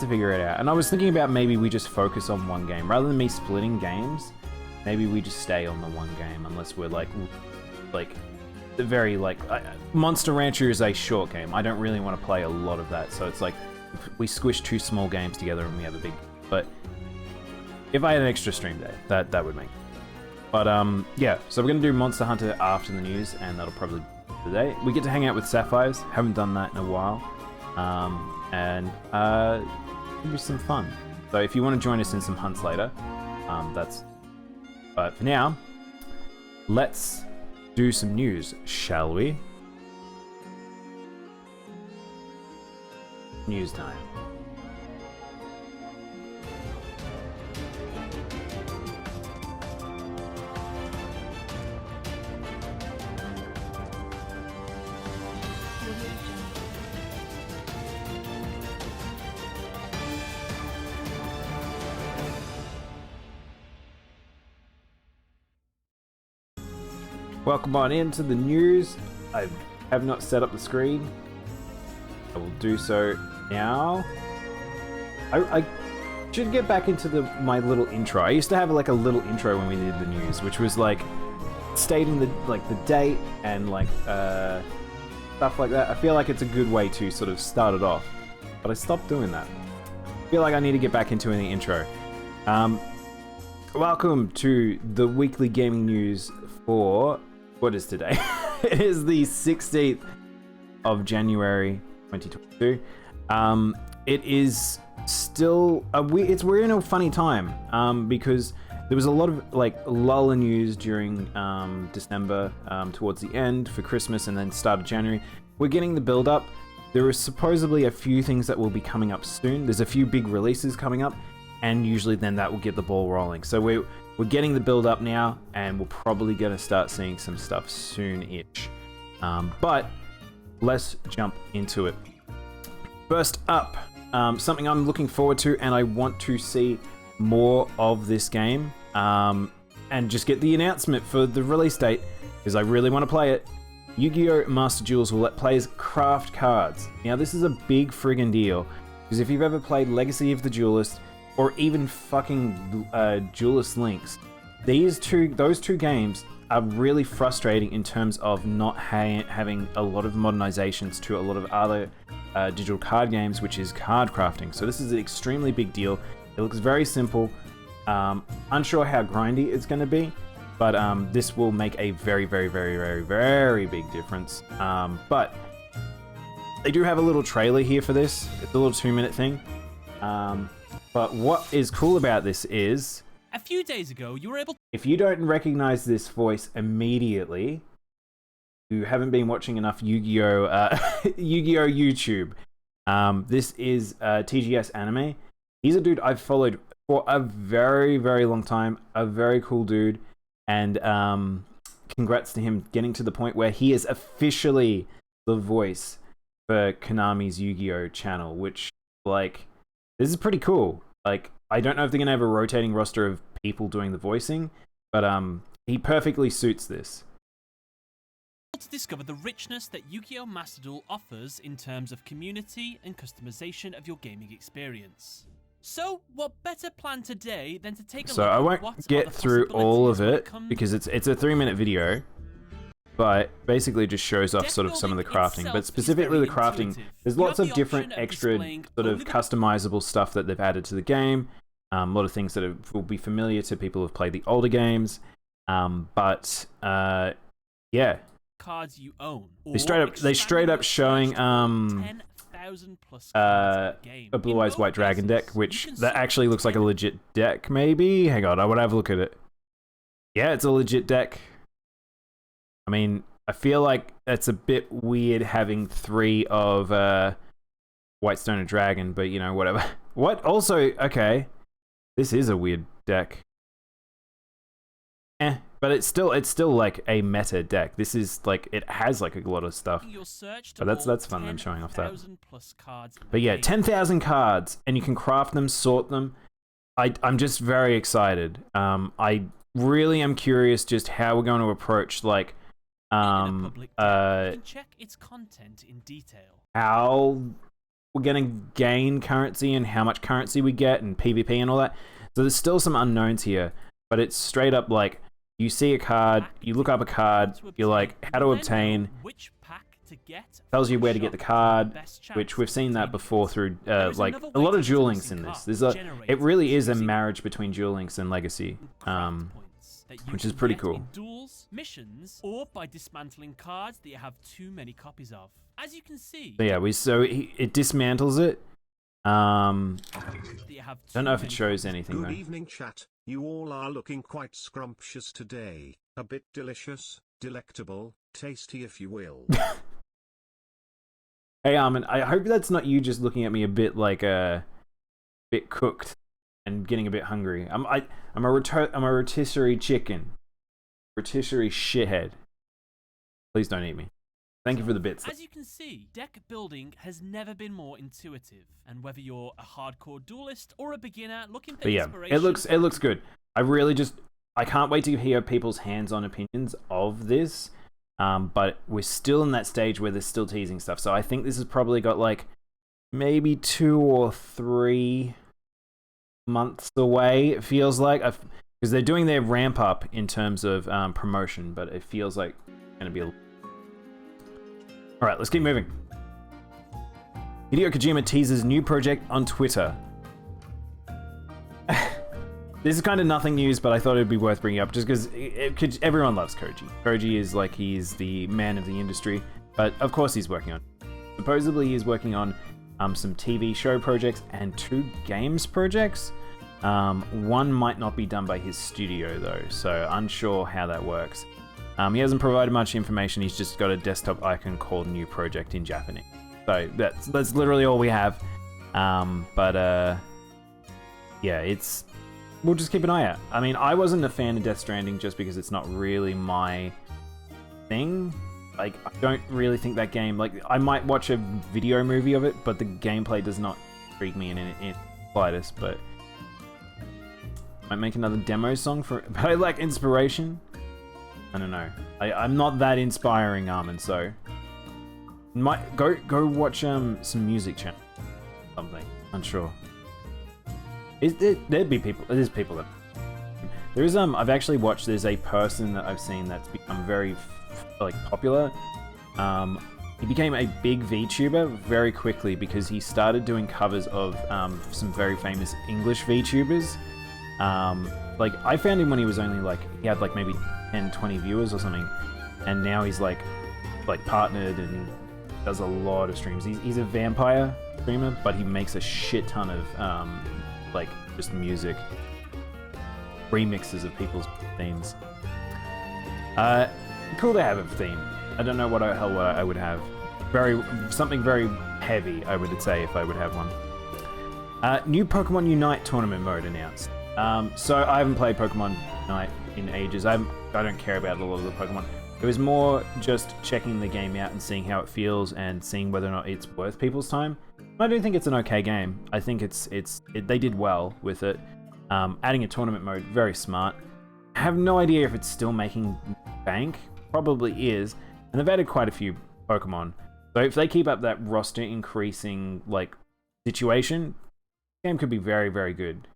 to figure it out. And I was thinking about maybe we just focus on one game rather than me splitting games. Maybe we just stay on the one game unless we're like the very Monster Rancher is a short game. I don't really want to play a lot of that, so it's like we squish two small games together and we have a big. But if I had an extra stream day, that would make. But yeah, so we're gonna do Monster Hunter after the news, and that'll probably be the day. We get to hang out with Sapphires. Haven't done that in a while, and it'll be some fun. So if you want to join us in some hunts later, that's. But for now, let's do some news, shall we? News time. Welcome on into the news. I have not set up the screen. I will do so now. I should get back into my little intro. I used to have like a little intro when we did the news, which was like stating the date and stuff like that. I feel like it's a good way to sort of start it off, but I stopped doing that. I feel like I need to get back into the intro. Welcome to the weekly gaming news for. What is today? It is the 16th of January 2022. It is still we're in a funny time because there was a lot of lull in news during December towards the end for Christmas and then start of January. We're getting the build up. There is supposedly a few things that will be coming up soon. There's a few big releases coming up, and usually then that will get the ball rolling. So we're getting the build up now, and we're probably going to start seeing some stuff soon-ish. But let's jump into it. First up, something I'm looking forward to, and I want to see more of this game, and just get the announcement for the release date, because I really want to play it. Yu-Gi-Oh! Master Duels will let players craft cards. Now, this is a big friggin' deal, because if you've ever played Legacy of the Duelist, or even fucking Duelist Links, those two games are really frustrating in terms of not having a lot of modernizations to a lot of other digital card games, which is card crafting. So this is an extremely big deal. It looks very simple. Unsure how grindy it's going to be, but this will make a very, very, very, very, very big difference. But they do have a little trailer here for this. It's a little 2-minute thing. But what is cool about this is... A few days ago, you were able to... If you don't recognize this voice immediately, you haven't been watching enough Yu-Gi-Oh! Yu-Gi-Oh! YouTube. This is TGS Anime. He's a dude I've followed for a very, very long time. A very cool dude. And congrats to him getting to the point where he is officially the voice for Konami's Yu-Gi-Oh! Channel, which, this is pretty cool. I don't know if they're going to have a rotating roster of people doing the voicing, but he perfectly suits this. To discover the richness that Yu-Gi-Oh! Master Duel offers in terms of community and customization of your gaming experience. So, what better plan today than to take a look I at won't get through all of it because it's a 3-minute video. But basically just shows off sort of some of the crafting. But specifically the crafting, there's lots of different extra sort of customizable stuff that they've added to the game. A lot of things that will be familiar to people who've played the older games. Yeah. Cards you own. They straight up showing a Blue Eyes White Dragon deck, which that actually looks like a legit deck, maybe? Hang on, I want to have a look at it. Yeah, it's a legit deck. I mean, I feel like it's a bit weird having 3 of White Stone and Dragon, but you know, whatever. What? Also, okay. This is a weird deck. But it's still like a meta deck. This is it has a lot of stuff. But that's fun, them showing off that. But yeah, 10,000 cards, and you can craft them, sort them. I'm just very excited. I really am curious just how we're going to approach check its content in detail. How we're going to gain currency and how much currency we get and PvP and all that. So there's still some unknowns here, but it's straight up like you see a card, you look up a card, you're like, how to obtain, tells you where to get the card, which we've seen that before through like a lot of Duel Links in this. It really is a marriage between Duel Links and Legacy, which is pretty cool. Duels, missions, or by dismantling cards that you have too many copies of. As you can see. So yeah, it dismantles it. Don't know if it shows anything though. Good evening, chat. You all are looking quite scrumptious today. A bit delicious, delectable, tasty if you will. Hey Armin, I hope that's not you just looking at me a bit like a bit cooked and getting a bit hungry. I'm a rotisserie chicken. Rotisserie shithead. Please don't eat me. Thank you for the bits. As you can see, deck building has never been more intuitive, and whether you're a hardcore duelist or a beginner looking for inspiration, it looks good. I can't wait to hear people's hands-on opinions of this. But we're still in that stage where they're still teasing stuff. So I think this has probably got like maybe 2 or 3 months away. It feels like because they're doing their ramp up in terms of promotion, but it feels like it's going to be All right, let's keep moving. Hideo Kojima teases new project on Twitter. This is kind of nothing news, but I thought it'd be worth bringing up just because everyone loves Koji. Koji is like, he's the man of the industry, but of course he's working on. Supposedly he's working on some TV show projects and 2 games projects. One might not be done by his studio though, so unsure how that works. He hasn't provided much information. He's just got a desktop icon called New Project in Japanese. So that's literally all we have. Yeah, we'll just keep an eye out. I mean, I wasn't a fan of Death Stranding just because it's not really my thing. Like, I don't really think that game... Like, I might watch a video movie of it, but the gameplay does not intrigue me in the slightest, but... Might make another demo song for... But I lack inspiration. I don't know. I'm not that inspiring, Armin, so... Go watch some music channel. Something. Unsure. There's people that... There's I've actually watched, there's a person that I've seen that's become very like popular. He became a big VTuber very quickly because he started doing covers of some very famous English VTubers. Like, I found him when he was only like, he had like maybe 10, 20 viewers or something, and now he's like partnered and does a lot of streams. He's a vampire streamer, but he makes a shit ton of like just music remixes of people's themes. Cool to have a theme. I don't know what I would have. Something very heavy, I would say, if I would have one. New Pokemon Unite tournament mode announced. So I haven't played Pokemon Unite in ages. I don't care about a lot of the Pokemon. It was more just checking the game out and seeing how it feels and seeing whether or not it's worth people's time. I do think it's an okay game. I think they did well with it. Adding a tournament mode, very smart. I have no idea if it's still making bank. Probably is. And they've added quite a few Pokemon. So if they keep up that roster increasing like situation, the game could be very, very good.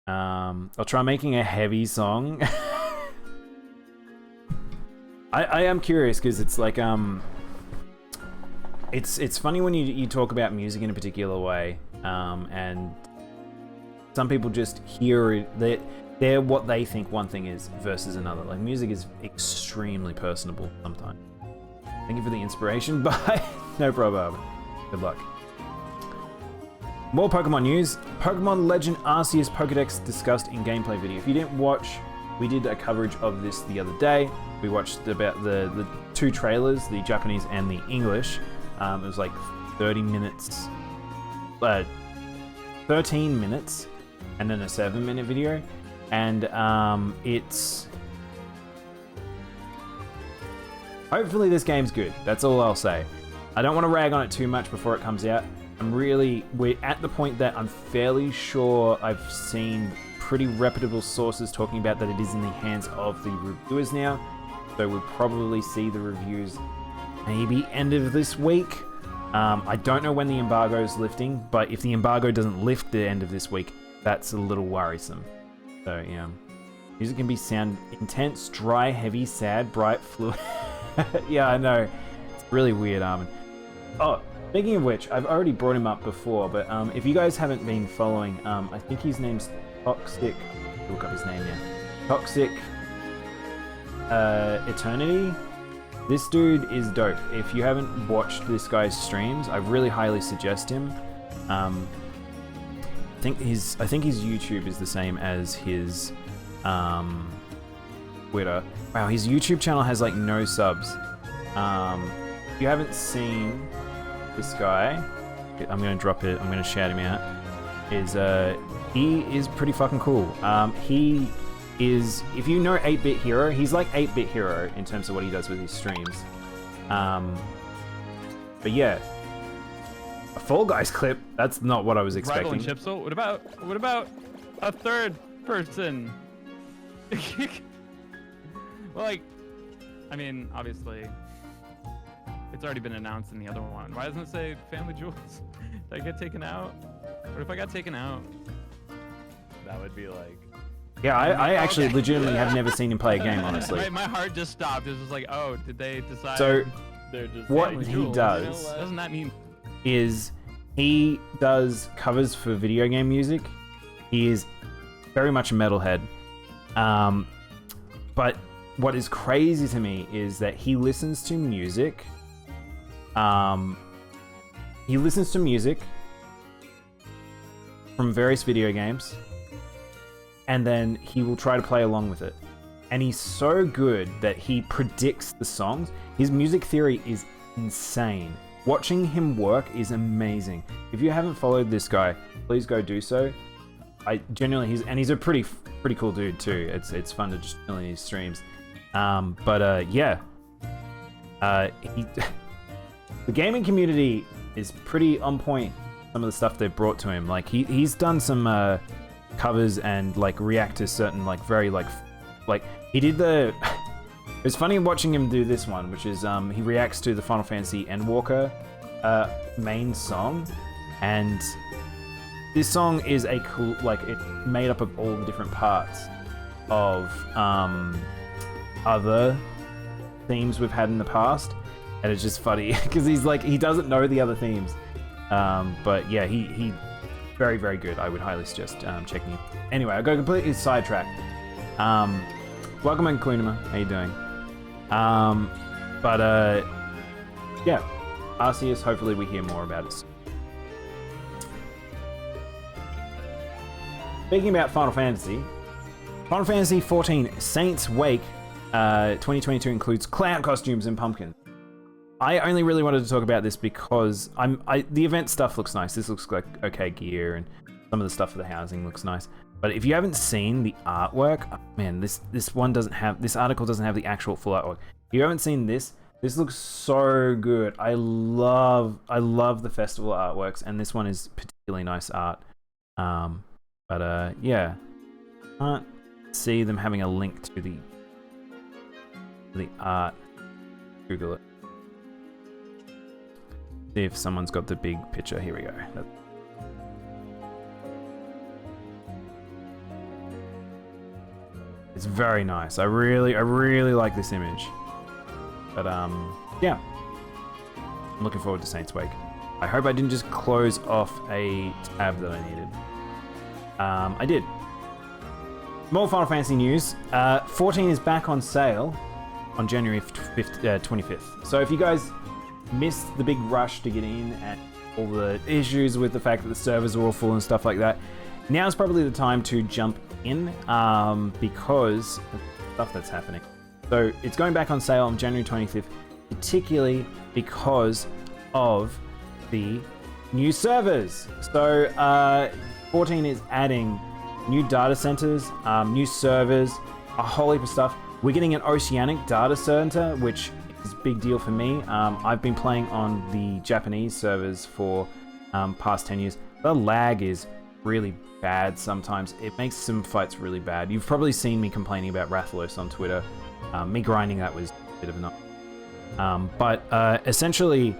I'll try making a heavy song. I am curious because it's like it's funny when you talk about music in a particular way, and some people just hear it. They're what they think one thing is versus another. Like, music is extremely personable sometimes. Thank you for the inspiration. Bye. No problem. Good luck. More Pokemon news. Pokemon Legend Arceus Pokedex discussed in gameplay video. If you didn't watch, we did a coverage of this the other day. We watched about the 2 trailers, the Japanese and the English. It was like 13 minutes, and then a 7-minute video. And it's... Hopefully this game's good. That's all I'll say. I don't want to rag on it too much before it comes out. We're at the point that I'm fairly sure I've seen pretty reputable sources talking about that it is in the hands of the reviewers now. So we'll probably see the reviews maybe end of this week. I don't know when the embargo is lifting, but if the embargo doesn't lift the end of this week, that's a little worrisome. So, yeah. Music can be sound intense, dry, heavy, sad, bright, fluid. Yeah, I know. It's really weird, Armin. Oh, speaking of which, I've already brought him up before, but if you guys haven't been following, I think his name's Toxic. Look up his name now. Toxic Eternity. This dude is dope. If you haven't watched this guy's streams, I really highly suggest him. I think his YouTube is the same as his Twitter. Wow, his YouTube channel has like no subs. If you haven't seen this guy, I'm gonna drop it. I'm gonna shout him out. He is pretty fucking cool. He is, if you know 8-Bit Hero, he's like 8-Bit Hero in terms of what he does with his streams. But yeah, a Fall Guys clip. That's not what I was expecting. Rivaling Chipsel. What about a third person? Well, like, I mean, obviously, it's already been announced in the other one. Why doesn't it say Family Jewels? Did I get taken out? What if I got taken out? That would be like... Yeah, I actually legitimately have never seen him play a game, honestly. My heart just stopped. It was just like, oh, did they decide? So, they're just what Family he Jewels? does Doesn't that mean... is he does covers for video game music. He is very much a metalhead. But what is crazy to me is that he listens to music. He listens to music from various video games, and then he will try to play along with it. And he's so good that he predicts the songs. His music theory is insane. Watching him work is amazing. If you haven't followed this guy, please go do so. I genuinely, he's a pretty cool dude too. It's fun to just chill in his streams. Yeah. The gaming community is pretty on point. Some of the stuff they've brought to him, like he's done some covers and like react to certain like very like he did the. It was funny watching him do this one, which is he reacts to the Final Fantasy Endwalker main song, and this song is a cool, like, it's made up of all the different parts of other themes we've had in the past, and it's just funny because he's like, he doesn't know the other themes, but yeah, he very, very good. I would highly suggest checking him. Anyway, I got completely sidetracked. Welcome in, Kunima. How you doing? Yeah, Arceus, hopefully we hear more about it. Speaking about Final Fantasy 14 Saints Wake 2022 includes clown costumes and pumpkins. I only really wanted to talk about this because the event stuff looks nice. This looks like okay gear, and some of the stuff for the housing looks nice. But if you haven't seen the artwork, oh man, this article doesn't have the actual full artwork. If you haven't seen this looks so good. I love the festival artworks, and this one is particularly nice art. Yeah, can't see them having a link to the art. Google it. See if someone's got the big picture. Here we go. It's very nice. I really like this image. But yeah, I'm looking forward to Saints Wake. I hope I didn't just close off a tab that I needed. I did. More Final Fantasy news. 14 is back on sale on January 25th. So if you guys missed the big rush to get in and all the issues with the fact that the servers are all full and stuff like that, now's probably the time to jump in because of the stuff that's happening. So it's going back on sale on January 25th, particularly because of the new servers. So 14 is adding new data centers, new servers, a whole heap of stuff. We're getting an oceanic data center, which is a big deal for me. I've been playing on the Japanese servers for past 10 years. The lag is really bad sometimes. It makes some fights really bad. You've probably seen me complaining about Rathalos on Twitter. Me grinding that was a bit of an essentially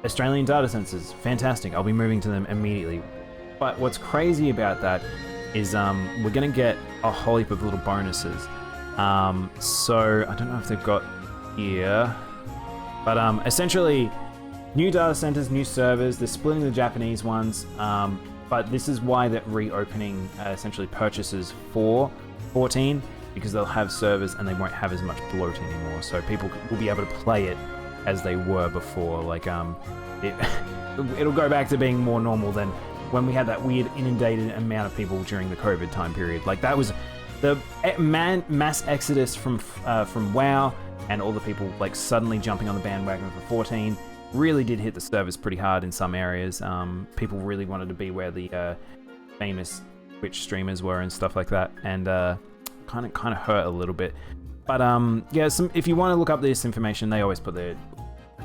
Australian data centers, fantastic. I'll be moving to them immediately. But what's crazy about that is we're going to get a whole heap of little bonuses. So I don't know if they've got here, but essentially new data centers, new servers. They're splitting the Japanese ones, but this is why they're reopening essentially purchases for 14, because they'll have servers and they won't have as much bloat anymore. So people will be able to play it as they were before. Like it'll go back to being more normal than when we had that weird inundated amount of people during the COVID time period. Like that was the mass exodus from WoW, and all the people like suddenly jumping on the bandwagon for 14 really did hit the servers pretty hard in some areas. People really wanted to be where the famous Twitch streamers were and stuff like that, and kind of hurt a little bit. But yeah, if you want to look up this information, they always put their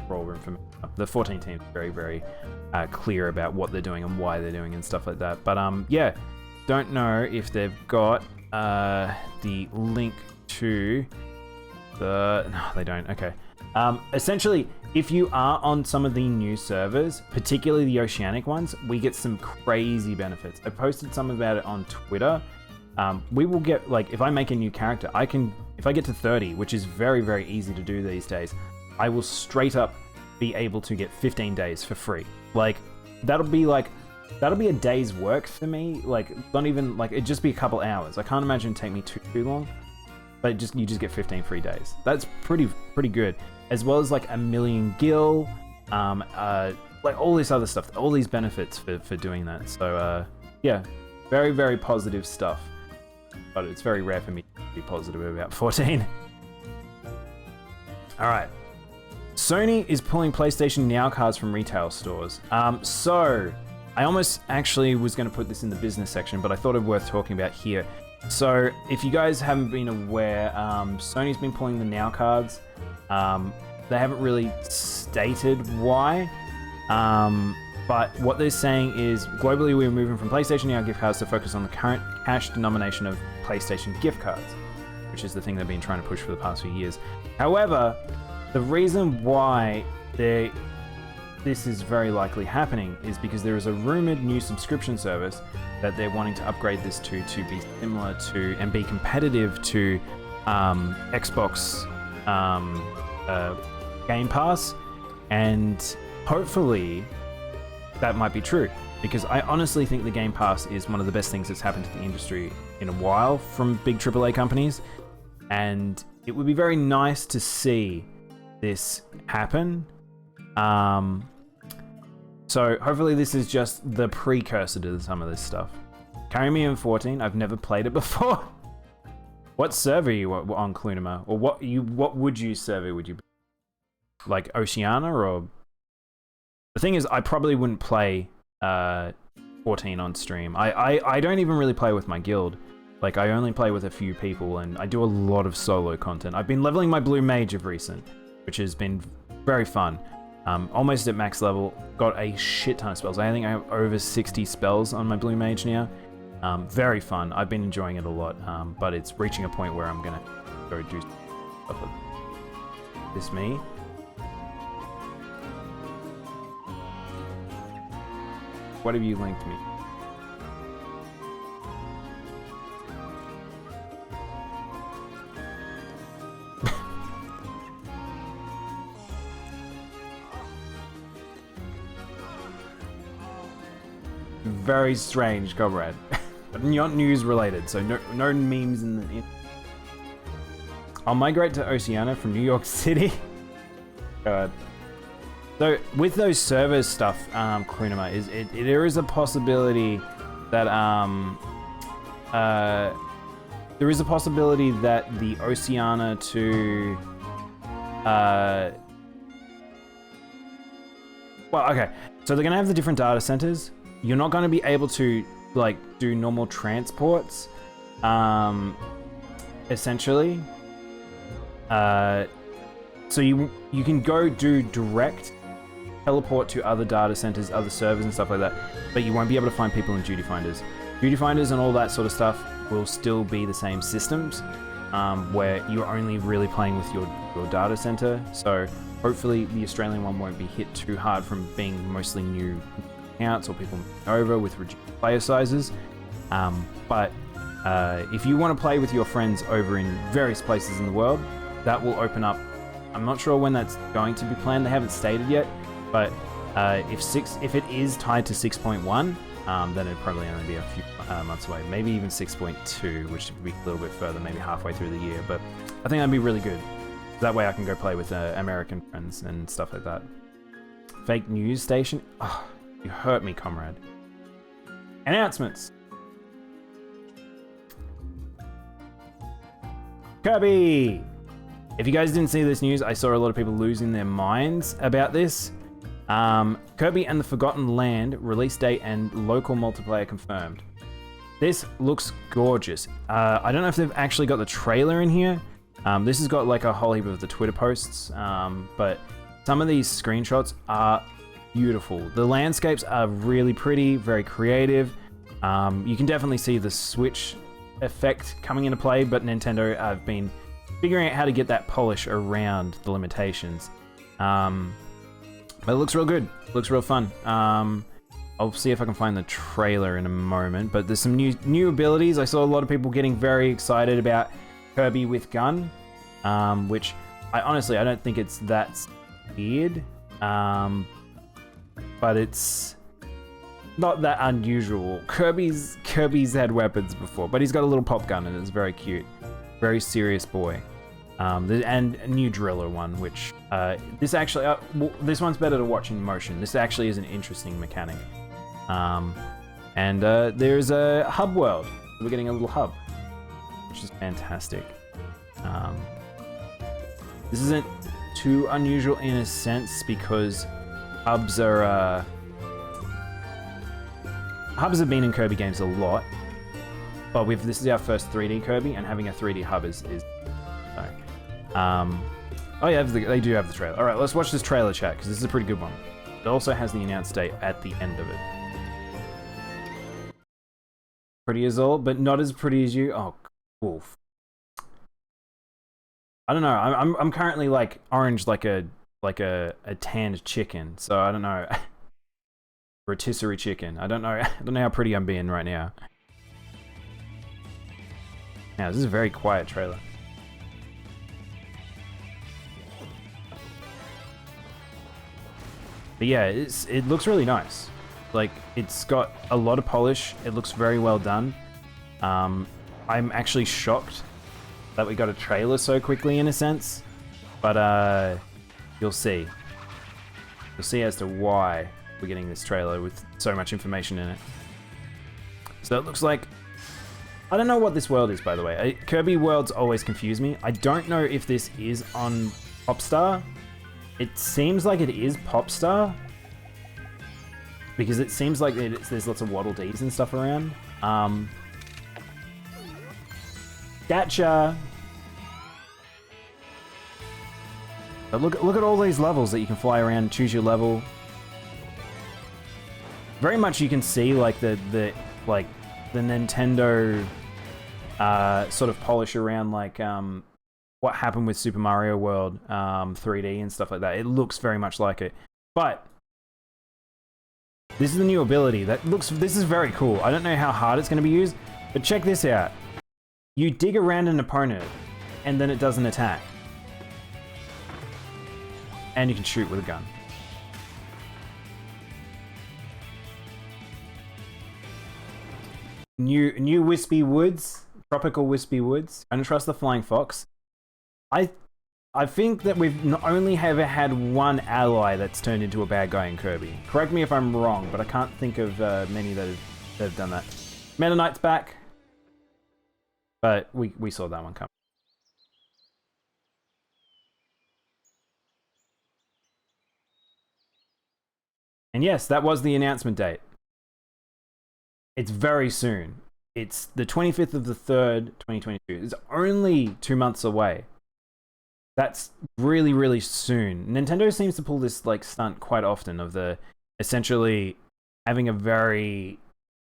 role information up. The 14 team is very, very clear about what they're doing and why they're doing and stuff like that. But yeah, don't know if they've got the link to the... No, they don't. Okay. Essentially, if you are on some of the new servers, particularly the Oceanic ones, we get some crazy benefits. I posted some about it on Twitter. We will get, like, if I make a new character, if I get to 30, which is very, very easy to do these days, I will straight up be able to get 15 days for free. Like, that'll be a day's work for me. Like, not even, like, it'd just be a couple hours. I can't imagine it'd take me too long. But you just get 15 free days. That's pretty good. As well as like 1,000,000 gil, like all this other stuff, all these benefits for doing that. So yeah, very, very positive stuff. But it's very rare for me to be positive about 14. All right. Sony is pulling PlayStation Now cards from retail stores. So I almost actually was going to put this in the business section, but I thought it worth talking about here. So if you guys haven't been aware, Sony's been pulling the Now cards. They haven't really stated why, but what they're saying is globally we're moving from PlayStation Now gift cards to focus on the current cash denomination of PlayStation gift cards, which is the thing they've been trying to push for the past few years. However, the reason why this is very likely happening is because there is a rumored new subscription service that they're wanting to upgrade this to be similar to and be competitive to Xbox Game Pass, and hopefully that might be true, because I honestly think the Game Pass is one of the best things that's happened to the industry in a while from big AAA companies, and it would be very nice to see this happen. So hopefully this is just the precursor to some of this stuff. Carry Me in 14, I've never played it before. What server are you on, Klunima? Or what server would you be? Like Oceania, or... The thing is, I probably wouldn't play 14 on stream. I don't even really play with my guild. Like, I only play with a few people, and I do a lot of solo content. I've been leveling my Blue Mage of recent, which has been very fun. Almost at max level, got a shit ton of spells. I think I have over 60 spells on my Blue Mage now. Very fun. I've been enjoying it a lot, but it's reaching a point where I'm gonna go do stuff with this me. What have you linked me? Very strange, comrade. But not news related, so no memes in the... I'll migrate to Oceania from New York City. God. So with those servers stuff, Klunima, there is a possibility that the Oceania to well, okay. So they're gonna have the different data centers. You're not gonna be able to like do normal transports, essentially. So you can go do direct teleport to other data centers, other servers and stuff like that, but you won't be able to find people in duty finders. Duty finders and all that sort of stuff will still be the same systems, where you're only really playing with your data center. So hopefully the Australian one won't be hit too hard from being mostly new accounts or people over with reduced player sizes. But if you want to play with your friends over in various places in the world, that will open up. I'm not sure when that's going to be planned. They haven't stated yet, but if it is tied to 6.1, then it'd probably only be a few months away. Maybe even 6.2, which would be a little bit further, maybe halfway through the year. But I think that'd be really good. That way I can go play with American friends and stuff like that. Fake news station? Oh, you hurt me, comrade. Announcements. Kirby! If you guys didn't see this news, I saw a lot of people losing their minds about this. Kirby and the Forgotten Land release date and local multiplayer confirmed. This looks gorgeous. I don't know if they've actually got the trailer in here. This has got like a whole heap of the Twitter posts, but some of these screenshots are beautiful. The landscapes are really pretty, very creative. You can definitely see the Switch effect coming into play, but Nintendo have been figuring out how to get that polish around the limitations. But it looks real good. Looks real fun. I'll see if I can find the trailer in a moment, but there's some new abilities. I saw a lot of people getting very excited about Kirby with gun, which I don't think it's that weird, but it's not that unusual. Kirby's had weapons before, but he's got a little pop gun and it's very cute. Very serious boy. And a new driller one, which this actually this one's better to watch in motion. This actually is an interesting mechanic. And there's a hub world. We're getting a little hub, which is fantastic. This isn't too unusual in a sense because hubs have been in Kirby games a lot, but this is our first 3D Kirby, and having a 3D hub is so. Oh yeah, they do have the trailer. All right, let's watch this trailer, chat, because this is a pretty good one. It also has the announced date at the end of it. Pretty as all, but not as pretty as you. Oh, wolf. I don't know. I'm currently like orange, like a tanned chicken. So I don't know. Rotisserie chicken. I don't know. I don't know how pretty I'm being right now. Now this is a very quiet trailer. But yeah, it looks really nice. Like, it's got a lot of polish. It looks very well done. I'm actually shocked that we got a trailer so quickly in a sense. But you'll see. You'll see as to why we're getting this trailer with so much information in it. So it looks like... I don't know what this world is, by the way. Kirby worlds always confuse me. I don't know if this is on Popstar. It seems like it is Popstar. Because it seems like there's lots of Waddle Dees and stuff around. Gotcha! But look at all these levels that you can fly around, choose your level. Very much you can see like the Nintendo sort of polish around like what happened with Super Mario World 3D and stuff like that. It looks very much like it. But this is the new ability. This is very cool. I don't know how hard it's going to be used, but check this out. You dig around an opponent, and then it does an attack. And you can shoot with a gun. New Wispy Woods, tropical Wispy Woods. I don't trust the Flying Fox. I think that we've not only ever had one ally that's turned into a bad guy in Kirby. Correct me if I'm wrong, but I can't think of many that have done that. Meta Knight's back, but we saw that one coming. And yes, that was the announcement date. It's very soon. It's the 25th of the 3rd, 2022. It's only 2 months away. That's really, really soon. Nintendo seems to pull this like stunt quite often of the essentially having a very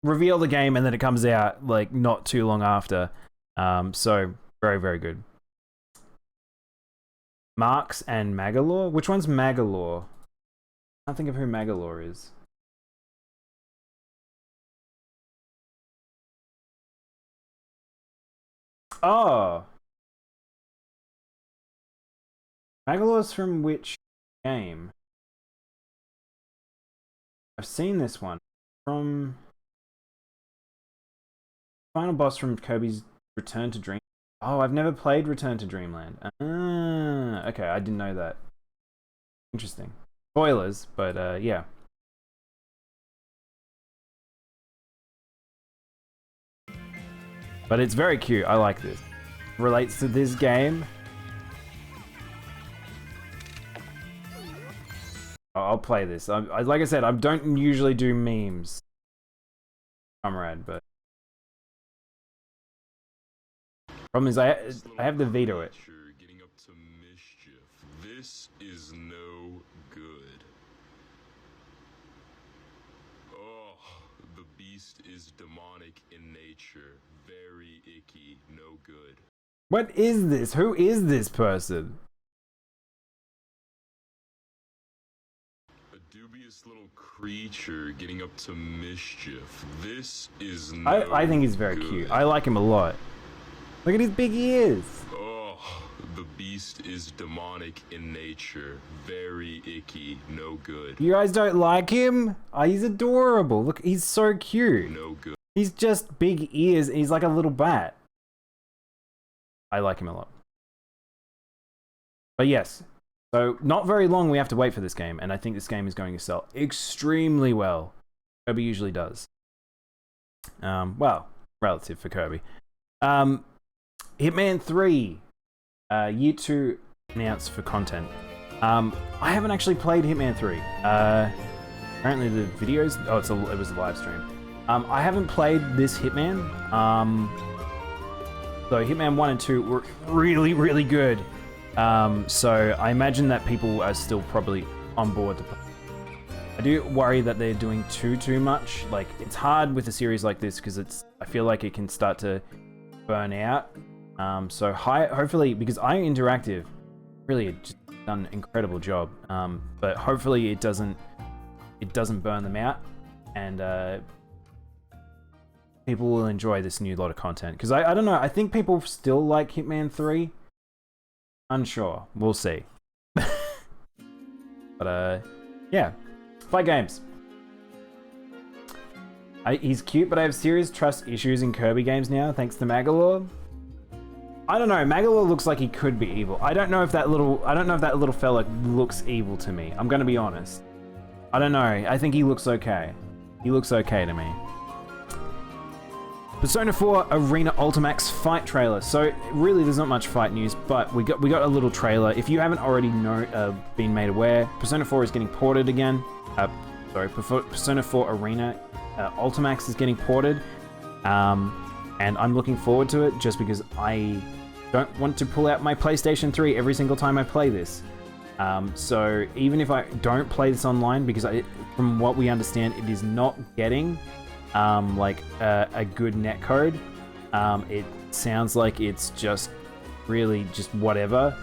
reveal the game and then it comes out like not too long after. So very, very good. Marx and Magalore? Which one's Magalore? I can't think of who Magalore is. Oh! Magalore's from which game? I've seen this one. From... Final boss from Kirby's Return to Dream. Oh, I've never played Return to Dreamland. Ah, okay, I didn't know that. Interesting. Spoilers, but yeah. But it's very cute. I like this. Relates to this game. I'll play this. Like I said, I don't usually do memes, comrade, but problem is I have the veto it. Getting up to mischief. This is no good. Oh, the beast is demonic in nature. Very icky, no good. What is this? Who is this person? A dubious little creature getting up to mischief. This is no I think he's very good. cute. I like him a lot. Look at his big ears. Oh, the beast is demonic in nature. Very icky, no good. You guys don't like him? Oh, he's adorable. Look, he's so cute. No good. He's just big ears. He's like a little bat. I like him a lot. But yes, so not very long we have to wait for this game, and I think this game is going to sell extremely well. Kirby usually does. Well, relative for Kirby. Hitman 3, Year 2 announced for content. I haven't actually played Hitman 3. Apparently the videos... Oh, it was a live stream. I haven't played this Hitman. So Hitman 1 and 2 were really, really good. So I imagine that people are still probably on board to play. I do worry that they're doing too much. Like, it's hard with a series like this because I feel like it can start to burn out. So hopefully, because Iron Interactive really had just done an incredible job. But hopefully it doesn't burn them out, and people will enjoy this new lot of content. Because I don't know, I think people still like Hitman 3. Unsure. We'll see. But yeah. Play games. He's cute, but I have serious trust issues in Kirby games now, thanks to Magalore. I don't know, Magalore looks like he could be evil. I don't know if that little fella looks evil to me. I'm gonna be honest. I don't know. I think he looks okay. He looks okay to me. Persona 4 Arena Ultimax fight trailer. So really, there's not much fight news, but we got a little trailer. If you haven't already been made aware, Persona 4 is getting ported again. Persona 4 Arena Ultimax is getting ported, and I'm looking forward to it just because I don't want to pull out my PlayStation 3 every single time I play this. So even if I don't play this online, because from what we understand, it is not getting like a good netcode. It sounds like it's just really just whatever.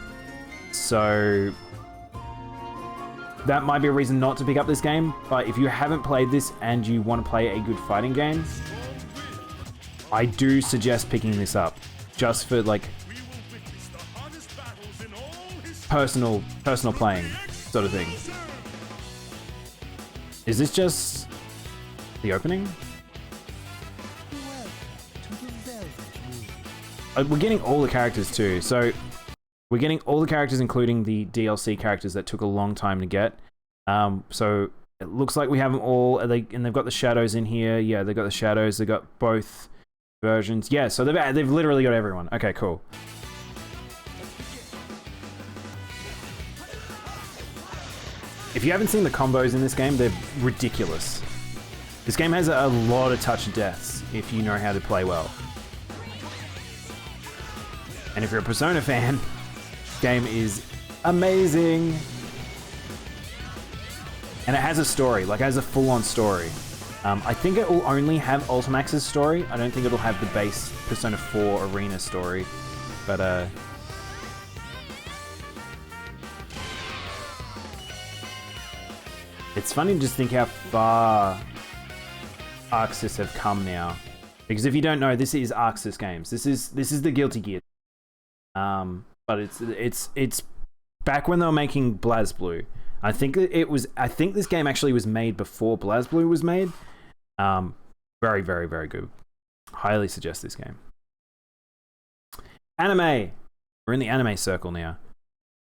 So that might be a reason not to pick up this game. But if you haven't played this and you want to play a good fighting game, I do suggest picking this up just for like personal playing sort of thing. Is this just the opening? We're getting all the characters too, so we're getting all the characters, including the DLC characters that took a long time to get. So it looks like we have them all, and they've got the shadows in here. Yeah, they've got the shadows. They've got both versions. Yeah, so they've literally got everyone. Okay, cool. If you haven't seen the combos in this game, they're ridiculous. This game has a lot of touch deaths if you know how to play well. And if you're a Persona fan, this game is amazing. And it has a story, like it has a full-on story. I think it will only have Ultimax's story. I don't think it'll have the base Persona 4 Arena story. But It's funny to just think how far Arxis have come now. Because if you don't know, this is Arxis Games. This is the Guilty Gear. But it's back when they were making BlazBlue. I think this game actually was made before BlazBlue was made. Very, very, very good. Highly suggest this game. Anime. We're in the anime circle now.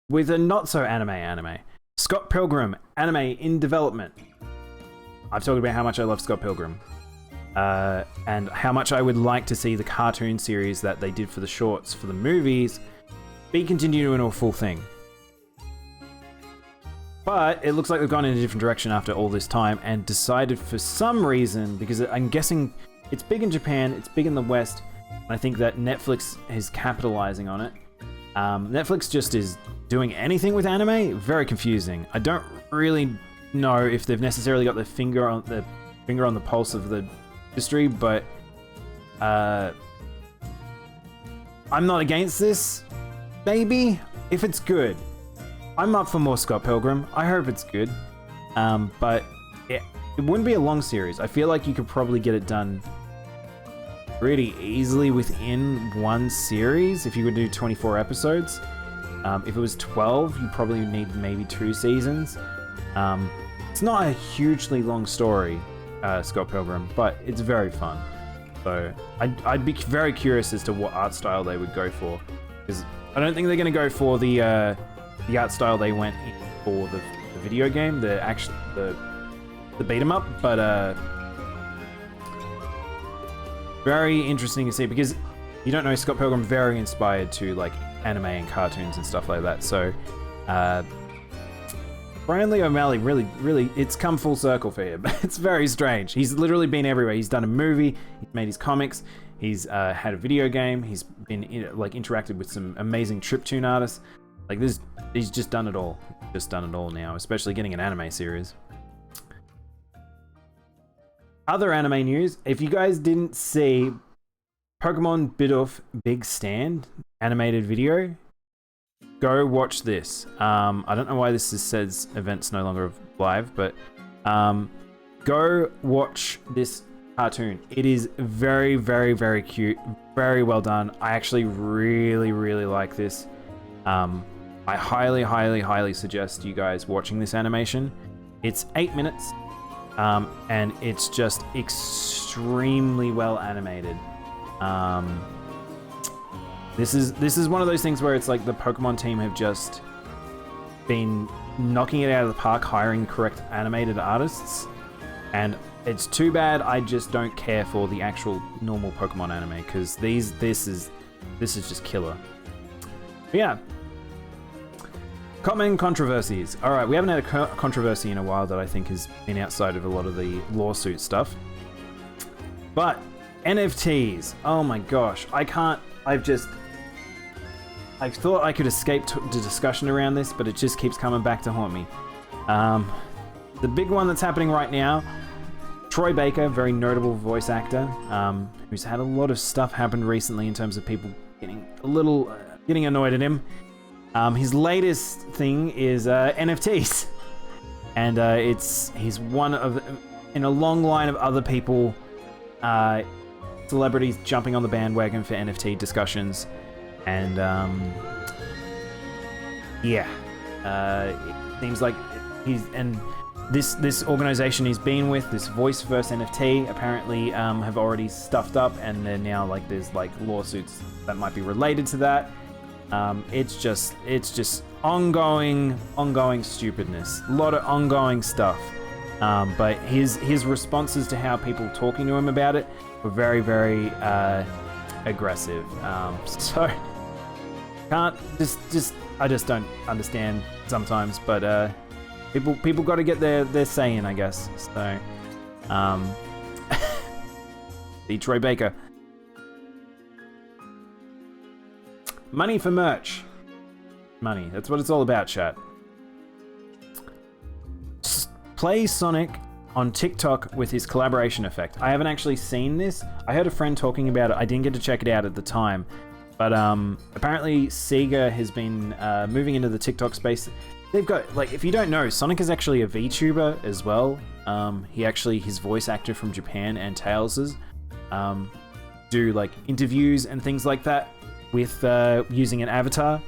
With a not so anime. Scott Pilgrim, anime in development. I've talked about how much I love Scott Pilgrim. And how much I would like to see the cartoon series that they did for the shorts for the movies be continued into a full thing. But it looks like they've gone in a different direction after all this time and decided for some reason, because I'm guessing it's big in Japan, it's big in the West, and I think that Netflix is capitalizing on it. Netflix just is doing anything with anime. Very confusing. I don't really know if they've necessarily got their finger on the pulse of the industry, but I'm not against this. Maybe if it's good, I'm up for more Scott Pilgrim. I hope it's good, but it wouldn't be a long series. I feel like you could probably get it done pretty easily within one series if you would do 24 episodes. If it was 12, you probably need maybe 2 seasons. It's not a hugely long story, Scott Pilgrim, but it's very fun. So I'd be very curious as to what art style they would go for, because I don't think they're going to go for the art style they went in for the video game, the beat 'em up, but very interesting to see, because you don't know, Scott Pilgrim very inspired to like anime and cartoons and stuff like that. So Brian Lee O'Malley really it's come full circle for him. It's very strange. He's literally been everywhere. He's done a movie, he's made his comics, he's had a video game, he's been interacted with some amazing chiptune artists. Like this, he's just done it all. Just done it all now, especially getting an anime series. Other anime news, if you guys didn't see Pokemon Bidoof Big Stand animated video, go watch this. I don't know why this says events no longer live, but go watch this cartoon. It is very, very, very cute, very well done. I actually really, really like this. I highly, highly, highly suggest you guys watching this animation. It's 8 minutes. And it's just extremely well animated. This is one of those things where it's like the Pokemon team have just been knocking it out of the park, hiring the correct animated artists, and it's too bad I just don't care for the actual normal Pokemon anime, because this is just killer. But yeah. Common controversies. All right, we haven't had a controversy in a while that I think has been outside of a lot of the lawsuit stuff. But NFTs. Oh my gosh, I can't. I thought I could escape the discussion around this, but it just keeps coming back to haunt me. The big one that's happening right now, Troy Baker, very notable voice actor, who's had a lot of stuff happen recently in terms of people getting annoyed at him. His latest thing is NFTs, and he's one of in a long line of other people, celebrities jumping on the bandwagon for NFT discussions, and it seems like this organization he's been with, this Voice vs NFT, apparently have already stuffed up, and they're now there's lawsuits that might be related to that. It's just ongoing stupidness. A lot of ongoing stuff. But his responses to how people talking to him about it were very, very aggressive. So I just don't understand sometimes. But people got to get their say in, I guess. So the Troy Baker. Money for merch. Money. That's what it's all about, chat. Play Sonic on TikTok with his collaboration effect. I haven't actually seen this. I heard a friend talking about it. I didn't get to check it out at the time. But apparently Sega has been moving into the TikTok space. they've got, like, if you don't know, Sonic is actually a VTuber as well. His voice actor from Japan and Tails's do like interviews and things like that with using an avatar.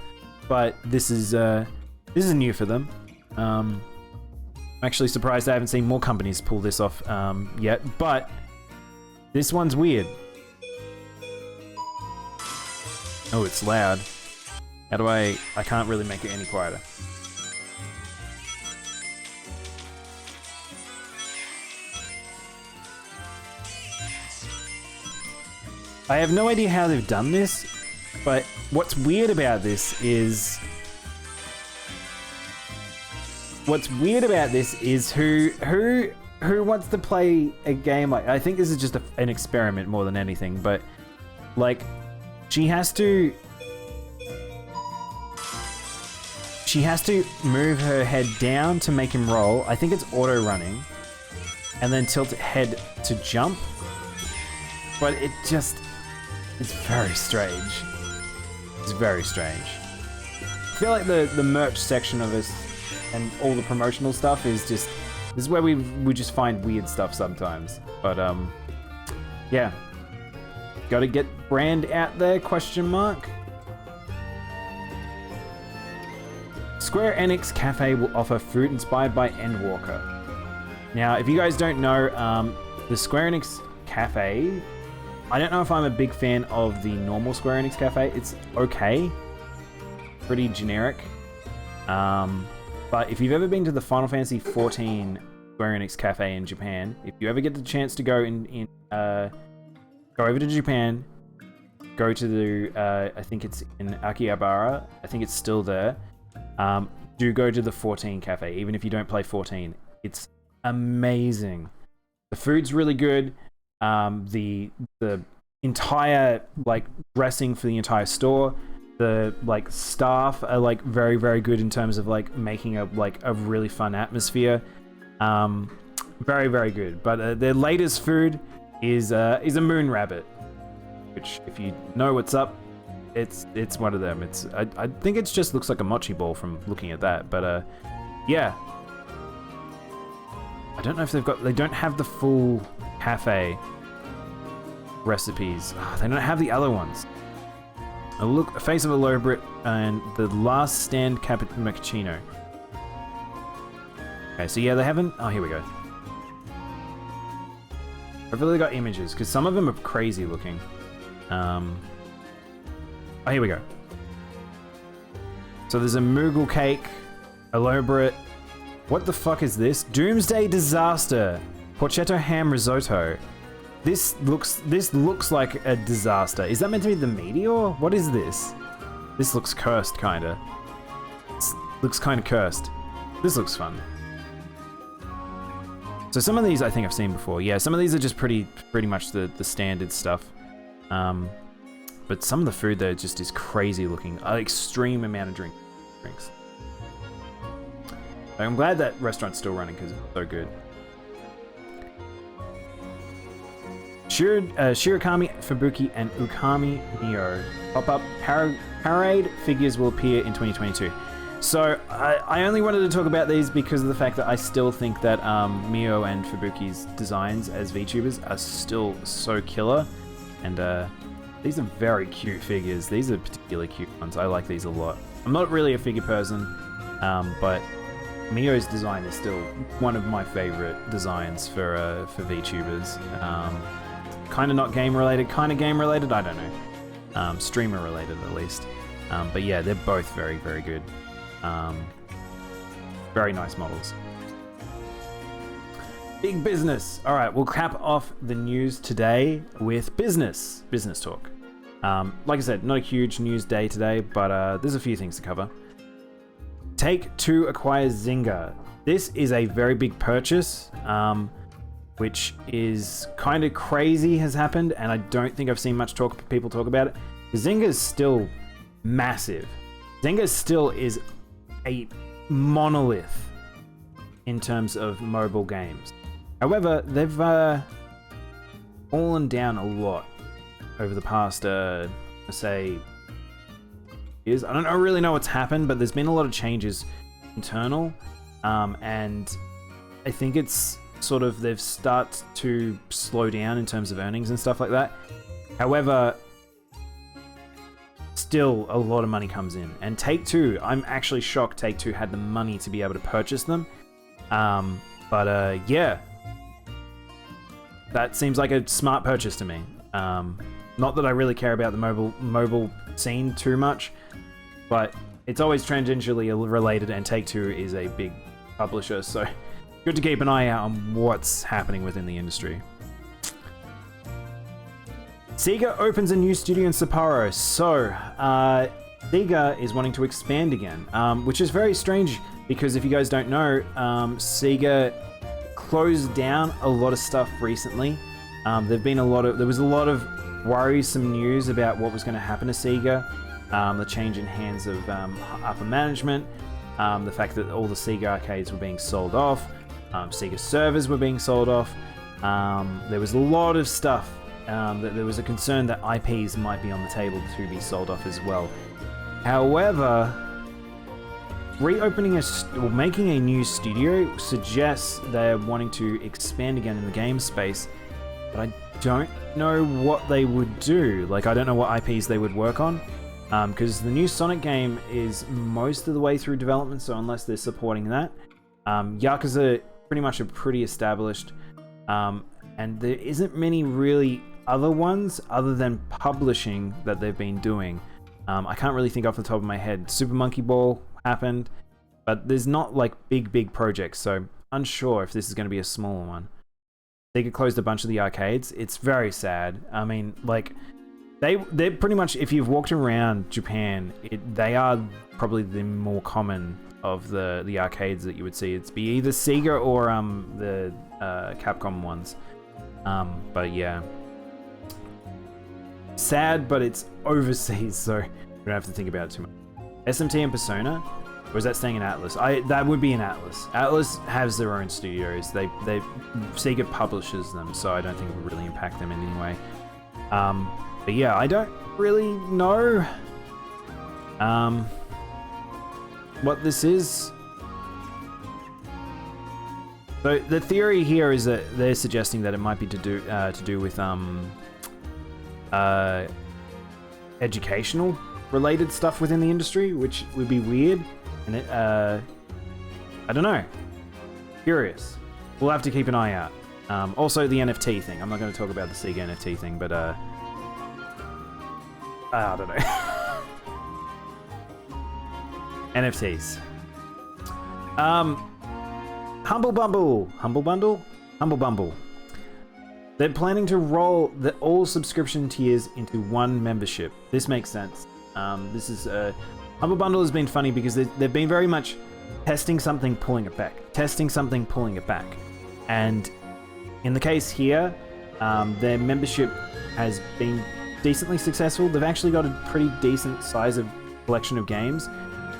But this is new for them. I'm actually surprised I haven't seen more companies pull this off yet, but this one's weird. Oh, it's loud. How do I can't really make it any quieter. I have no idea how they've done this, but what's weird about this is who wants to play a game like, I think this is just an experiment more than anything, but like she has to move her head down to make him roll. I think it's auto running, and then tilt head to jump. But it's very strange. It's very strange. I feel like the merch section of this and all the promotional stuff is this is where we just find weird stuff sometimes. But yeah. Gotta get brand out there, question mark. Square Enix Cafe will offer food inspired by Endwalker. Now, if you guys don't know, the Square Enix Cafe, I don't know if I'm a big fan of the normal Square Enix Cafe. It's okay. Pretty generic. But if you've ever been to the Final Fantasy XIV Square Enix Cafe in Japan, if you ever get the chance to go go over to Japan, go to the, I think it's in Akihabara. I think it's still there. Do go to the 14 Cafe, even if you don't play 14. It's amazing. The food's really good. The entire like dressing for the entire store, the like staff are like very, very good in terms of like making a really fun atmosphere. Very, very good. But their latest food is a moon rabbit, which if you know what's up, it's one of them. I think it just looks like a mochi ball from looking at that, but yeah. I don't know if they don't have the full cafe recipes. They don't have the other ones. A face of a Lowbrit and the last stand cappuccino. Okay, so yeah, they haven't. Oh, here we go. Hopefully they got images, because some of them are crazy looking. Oh, here we go. So there's a Moogle cake, a Lowbrit. What the fuck is this? Doomsday Disaster, porchetto ham risotto. This looks like a disaster. Is that meant to be the meteor? What is this? This looks cursed, kinda. Looks kinda cursed. This looks fun. So some of these I think I've seen before. Yeah, some of these are just pretty much the standard stuff. But some of the food there just is crazy looking. An extreme amount of drinks. I'm glad that restaurant's still running because it's so good. Shirakami, Fubuki, and Ukami Mio pop-up parade figures will appear in 2022. So I only wanted to talk about these because of the fact that I still think that Mio and Fubuki's designs as VTubers are still so killer, and these are very cute figures. These are particularly cute ones. I like these a lot. I'm not really a figure person, but Mio's design is still one of my favorite designs for VTubers. Kind of not game related, kind of game related, I don't know. Streamer related at least. But yeah, they're both very, very good. Very nice models. Big business. All right, we'll cap off the news today with business talk. Like I said, not a huge news day today, but there's a few things to cover. Take-Two acquires Zynga. This is a very big purchase, which is kind of crazy has happened, and I don't think I've seen much people talk about it. Zynga is still massive. Zynga still is a monolith in terms of mobile games. However, they've fallen down a lot over the past, say, years. I don't really know what's happened, but there's been a lot of changes internal, and I think it's sort of they've started to slow down in terms of earnings and stuff like that. However, still a lot of money comes in. And Take-Two, I'm actually shocked Take-Two had the money to be able to purchase them. Yeah. That seems like a smart purchase to me. Not that I really care about the mobile scene too much, but it's always tangentially related, and Take-Two is a big publisher, so good to keep an eye out on what's happening within the industry. Sega opens a new studio in Sapporo. So, Sega is wanting to expand again, which is very strange because if you guys don't know, Sega closed down a lot of stuff recently. There was a lot of worrisome news about what was going to happen to Sega, the change in hands of upper management, the fact that all the Sega arcades were being sold off, Sega servers were being sold off. There was a lot of stuff that there was a concern that IPs might be on the table to be sold off as well. However, making a new studio suggests they're wanting to expand again in the game space, but I don't know what they would do. Like, I don't know what IPs they would work on, because the new Sonic game is most of the way through development, so unless they're supporting that. Yakuza pretty much are pretty established, and there isn't many really other ones other than publishing that they've been doing. I can't really think off the top of my head. Super Monkey Ball happened, but there's not like big projects, so unsure if this is going to be a smaller one. Sega closed a bunch of the arcades. It's very sad. I mean, like, they're pretty much, if you've walked around Japan, they are probably the more common of the arcades that you would see. It's be either Sega or the Capcom ones. But yeah. Sad, but it's overseas, so we don't have to think about it too much. SMT and Persona? Or is that staying in Atlas? That would be in Atlas. Atlas has their own studios. Sega publishes them, so I don't think it would really impact them in any way. But yeah, I don't really know what this is. So the theory here is that they're suggesting that it might be to do with educational related stuff within the industry, which would be weird. And I don't know. Curious. We'll have to keep an eye out. Also, the NFT thing. I'm not going to talk about the Sega NFT thing, but I don't know. NFTs. Humble Bundle. They're planning to roll all subscription tiers into one membership. This makes sense. This is Humble Bundle has been funny because they've been very much testing something, pulling it back. Testing something, pulling it back. And in the case here, their membership has been decently successful. They've actually got a pretty decent size of collection of games.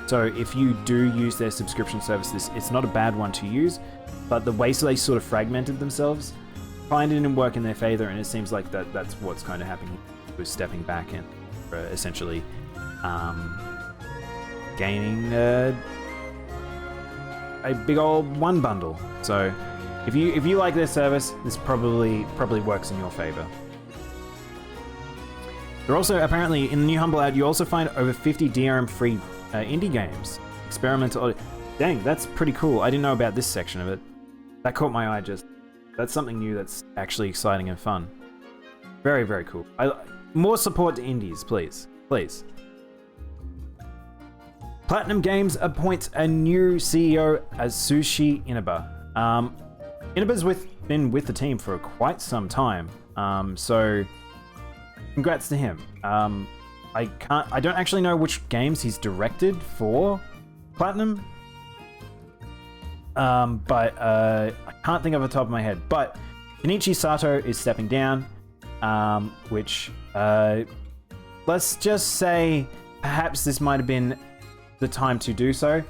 So if you do use their subscription service, it's not a bad one to use. But the way they sort of fragmented themselves, find it and work in their favor, and it seems like that's what's kind of happening with stepping back and essentially gaining a big old one bundle. So if you like their service, this probably works in your favor. They're also apparently in the new Humble ad, you also find over 50 DRM-free indie games. Experimental. Dang, that's pretty cool. I didn't know about this section of it. That caught my eye. That's something new that's actually exciting and fun. Very, very cool. More support to indies, please. Please. Platinum Games appoints a new CEO as Sushi Inaba. Inaba's been with the team for quite some time. So congrats to him. I don't actually know which games he's directed for Platinum. But I can't think of the top of my head. But Kenichi Sato is stepping down, which let's just say perhaps this might have been the time to do so,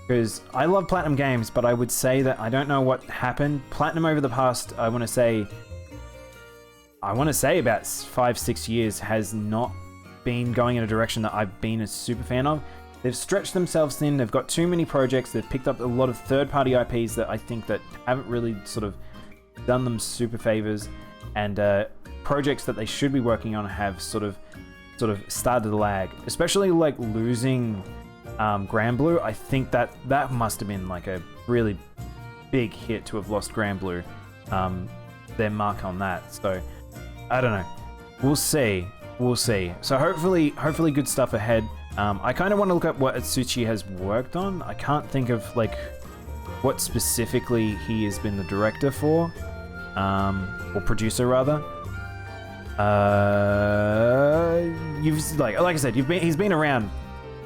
because I love Platinum Games, but I would say that I don't know what happened. Platinum over the past, I want to say about 5-6 years has not been going in a direction that I've been a super fan of. they've stretched themselves thin. They've got too many projects. They've picked up a lot of third-party IPs that I think that haven't really sort of done them super favors, and projects that they should be working on have sort of started to lag. Especially like losing Granblue. I think that must have been like a really big hit to have lost Granblue. Their mark on that. So I don't know. We'll see. So hopefully good stuff ahead. I kind of want to look at what Atsushi has worked on. I can't think of like what specifically he has been the director for, or producer rather. You've like I said, he's been around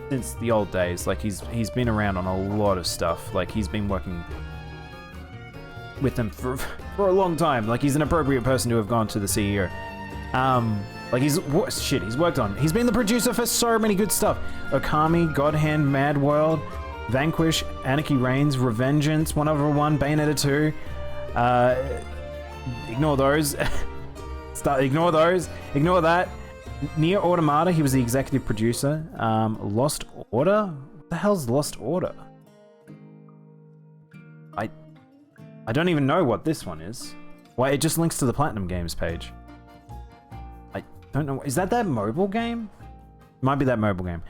since the old days. Like he's been around on a lot of stuff. Like he's been working with them for a long time. Like he's an appropriate person to have gone to the CEO. Like he's worked on. He's been the producer for so many good stuff. Okami, God Hand, Mad World, Vanquish, Anarchy Reigns, Revengeance, 1/1, Bayonetta 2. Ignore those. Ignore those. Ignore that. Nier Automata, he was the executive producer. Lost Order? What the hell's Lost Order? I don't even know what this one is. Why, it just links to the Platinum Games page. I don't know. Is that mobile game? Might be that mobile game.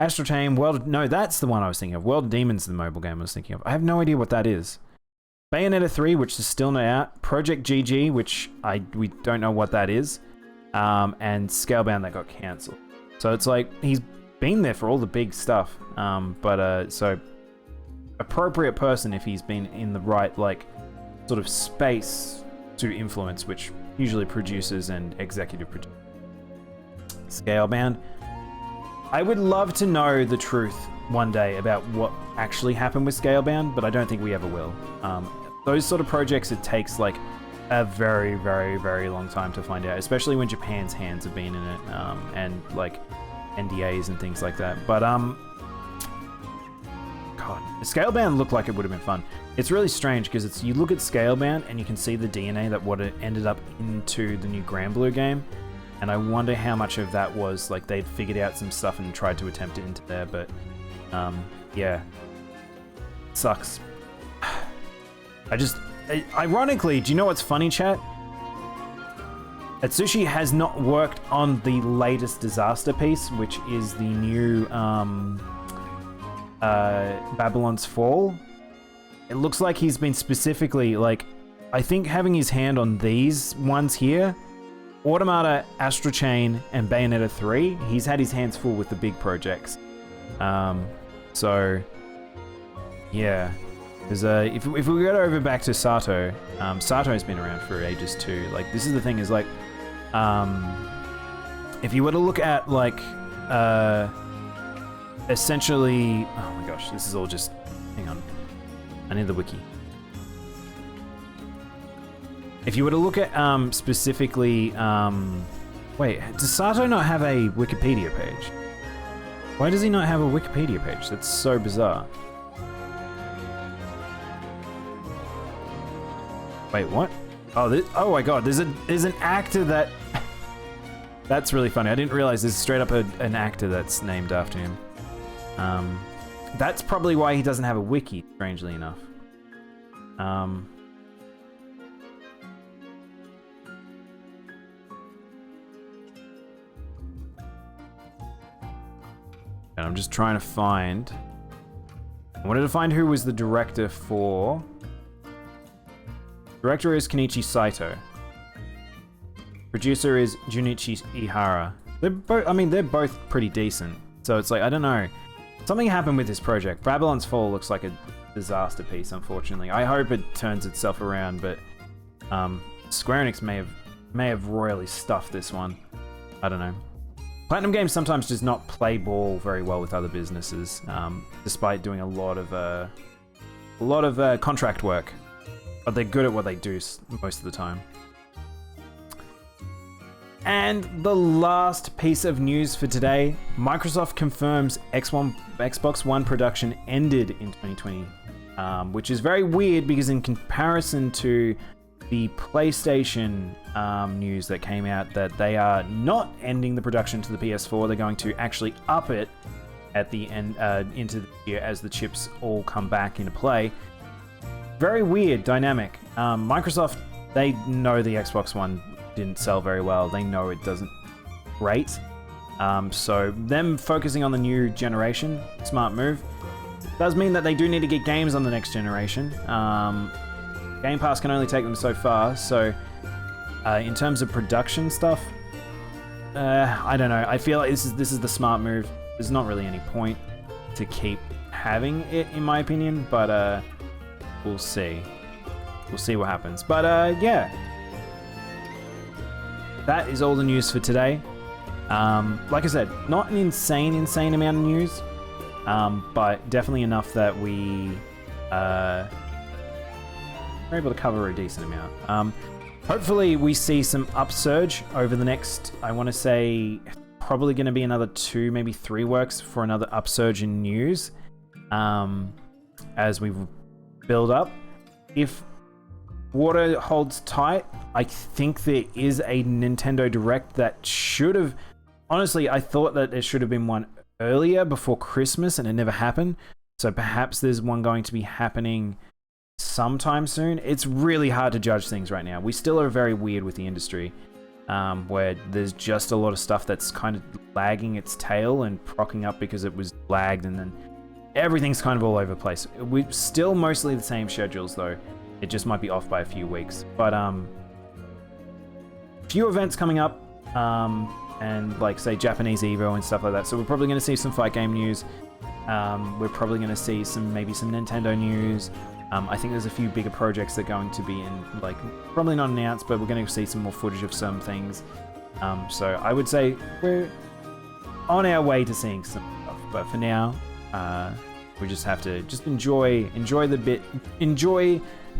Astral Chain, no, that's the one I was thinking of. World of Demons is the mobile game I was thinking of. I have no idea what that is. Bayonetta 3, which is still not out. Project GG, which we don't know what that is. And Scalebound that got cancelled. So it's like, he's been there for all the big stuff. So appropriate person if he's been in the right, like, sort of space to influence, which usually producers and executive producers. Scalebound. I would love to know the truth one day about what actually happened with Scalebound, but I don't think we ever will. Those sort of projects, it takes like a very, very, very long time to find out, especially when Japan's hands have been in it, and like NDAs and things like that. But God, Scalebound looked like it would have been fun. It's really strange because you look at Scalebound and you can see the DNA that what it ended up into the new Granblue game, and I wonder how much of that was like they'd figured out some stuff and tried to attempt it into there. But yeah, sucks. Ironically, do you know what's funny, chat? Atsushi has not worked on the latest Disaster piece, which is the new Babylon's Fall. It looks like he's been specifically, like, I think having his hand on these ones here, Automata, Astral Chain, and Bayonetta 3, he's had his hands full with the big projects. So, yeah. Because if we go over back to Sato, Sato's been around for ages too. Like, this is the thing, is like, if you were to look at like, essentially, oh my gosh, this is all just, hang on, I need the wiki. If you were to look at specifically, wait, does Sato not have a Wikipedia page? Why does he not have a Wikipedia page? That's so bizarre. Wait, what? Oh, oh my god, there's an actor that... That's really funny. I didn't realize there's straight up an actor that's named after him. That's probably why he doesn't have a wiki, strangely enough. And I'm just trying to find... I wanted to find who was the director for... Director is Kenichi Saito. Producer is Junichi Ihara. They're both pretty decent. So it's like, I don't know. Something happened with this project. Babylon's Fall looks like a disaster piece, unfortunately. I hope it turns itself around, but Square Enix may have royally stuffed this one. I don't know. Platinum Games sometimes does not play ball very well with other businesses, despite doing a lot of contract work. But they're good at what they do most of the time. And the last piece of news for today, Microsoft confirms Xbox One production ended in 2020, which is very weird because in comparison to the PlayStation news that came out that they are not ending the production to the PS4, they're going to actually up it at the end into the year as the chips all come back into play. Very weird dynamic. Microsoft, they know the Xbox One didn't sell very well. They know it doesn't great. So them focusing on the new generation, smart move. Does mean that they do need to get games on the next generation. Game Pass can only take them so far. So in terms of production stuff, I don't know. I feel like this is the smart move. There's not really any point to keep having it, in my opinion. But we'll see. We'll see what happens. But yeah, that is all the news for today. Like I said, not an insane amount of news, but definitely enough that we were able to cover a decent amount. Hopefully we see some upsurge over the next, I want to say, probably going to be another 2, maybe 3 works for another upsurge in news as we build up. If water holds tight, I think there is a Nintendo Direct that should have... Honestly, I thought that there should have been one earlier before Christmas and it never happened. So perhaps there's one going to be happening sometime soon. It's really hard to judge things right now. We still are very weird with the industry, where there's just a lot of stuff that's kind of lagging its tail and procking up because it was lagged, and then everything's kind of all over the place. We're still mostly the same schedules though. It just might be off by a few weeks. But few events coming up, and like say Japanese Evo and stuff like that. So we're probably going to see some fight game news. We're probably going to see maybe some Nintendo news. I think there's a few bigger projects that are going to be in, like, probably not announced, but we're going to see some more footage of some things. So I would say we're on our way to seeing some stuff. But for now, we just have to enjoy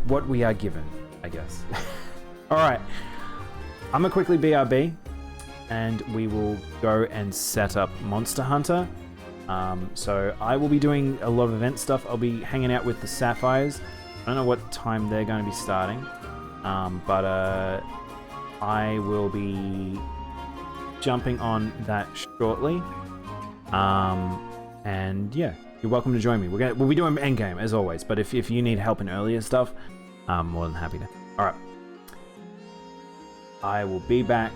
what we are given, I guess. All right, I'm gonna quickly BRB, and we will go and set up Monster Hunter. So I will be doing a lot of event stuff. I'll be hanging out with the Sapphires. I don't know what time they're going to be starting, but I will be jumping on that shortly. And yeah, you're welcome to join me. We'll be doing endgame as always, but if you need help in earlier stuff, I'm more than happy to. All right, I will be back